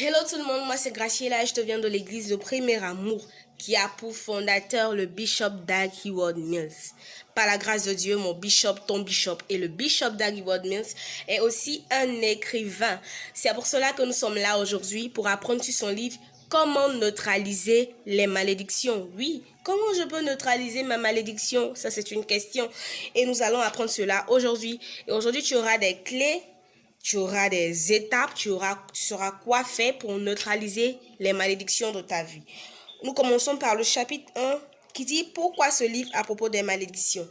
Hello tout le monde, moi c'est Graciela et je te viens de l'église de Premier Amour qui a pour fondateur le bishop Dag Heward-Mills. Par la grâce de Dieu, mon bishop, ton bishop et le bishop Dag Heward-Mills est aussi un écrivain. C'est pour cela que nous sommes là aujourd'hui pour apprendre sur son livre Comment neutraliser les malédictions. Oui, comment je peux neutraliser ma malédiction? Ça c'est une question et nous allons apprendre cela aujourd'hui. Et aujourd'hui tu auras des clés. Tu auras des étapes, tu sauras quoi faire pour neutraliser les malédictions de ta vie. Nous commençons par le chapitre 1 qui dit pourquoi ce livre à propos des malédictions.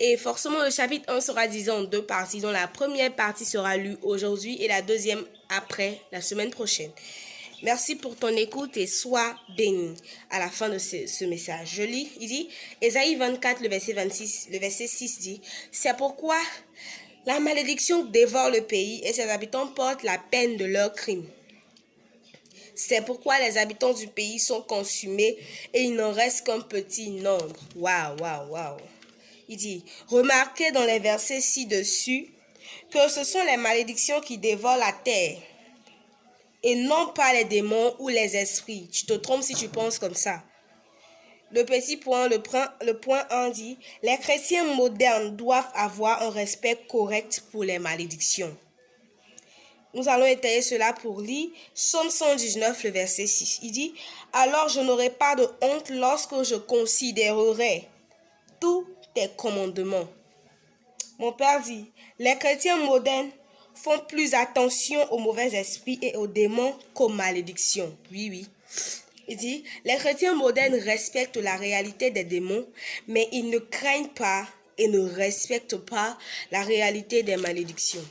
Et forcément, le chapitre 1 sera divisé en deux parties, dont la première partie sera lue aujourd'hui et la deuxième après, la semaine prochaine. Merci pour ton écoute et sois béni. À la fin de ce message, je lis, il dit, Ésaïe 24, le verset 6 dit, c'est pourquoi la malédiction dévore le pays et ses habitants portent la peine de leurs crimes. C'est pourquoi les habitants du pays sont consumés et il n'en reste qu'un petit nombre. Waouh, waouh, waouh. Il dit, remarquez dans les versets ci-dessus que ce sont les malédictions qui dévorent la terre et non pas les démons ou les esprits. Tu te trompes si tu penses comme ça. Le petit point, le point 1 dit, les chrétiens modernes doivent avoir un respect correct pour les malédictions. Nous allons étayer cela pour lire Psaume 119, le verset 6. Il dit, alors je n'aurai pas de honte lorsque je considérerai tous tes commandements. Mon père dit, les chrétiens modernes font plus attention aux mauvais esprits et aux démons qu'aux malédictions. Oui, oui. Il dit, les chrétiens modernes respectent la réalité des démons, mais ils ne craignent pas et ne respectent pas la réalité des malédictions.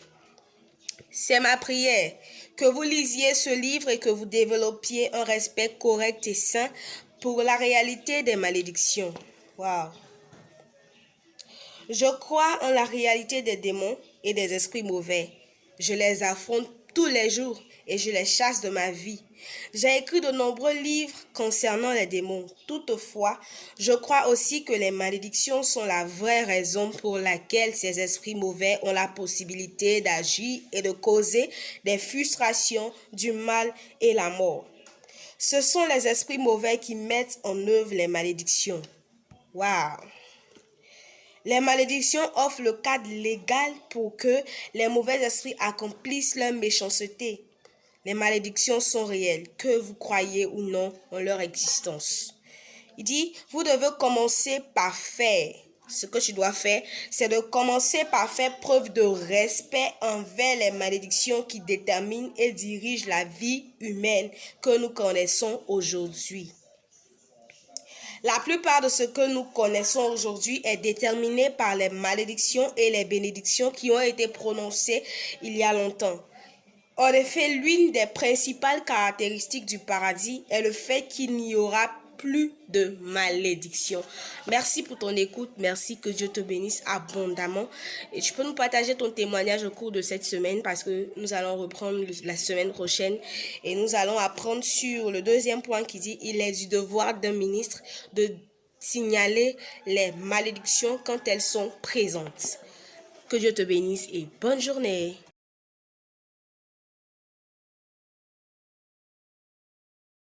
C'est ma prière que vous lisiez ce livre et que vous développiez un respect correct et sain pour la réalité des malédictions. Wow. Je crois en la réalité des démons et des esprits mauvais. Je les affronte tous les jours et je les chasse de ma vie. J'ai écrit de nombreux livres concernant les démons. Toutefois, je crois aussi que les malédictions sont la vraie raison pour laquelle ces esprits mauvais ont la possibilité d'agir et de causer des frustrations, du mal et la mort. Ce sont les esprits mauvais qui mettent en œuvre les malédictions. Waouh! Les malédictions offrent le cadre légal pour que les mauvais esprits accomplissent leur méchanceté. Les malédictions sont réelles, que vous croyez ou non en leur existence. Il dit, vous devez commencer par faire. Ce que tu dois faire, c'est de commencer par faire preuve de respect envers les malédictions qui déterminent et dirigent la vie humaine que nous connaissons aujourd'hui. La plupart de ce que nous connaissons aujourd'hui est déterminé par les malédictions et les bénédictions qui ont été prononcées il y a longtemps. En effet, l'une des principales caractéristiques du paradis est le fait qu'il n'y aura plus de malédiction. Merci pour ton écoute. Merci, que Dieu te bénisse abondamment. Et tu peux nous partager ton témoignage au cours de cette semaine parce que nous allons reprendre la semaine prochaine et nous allons apprendre sur le deuxième point qui dit il est du devoir d'un ministre de signaler les malédictions quand elles sont présentes. Que Dieu te bénisse et bonne journée.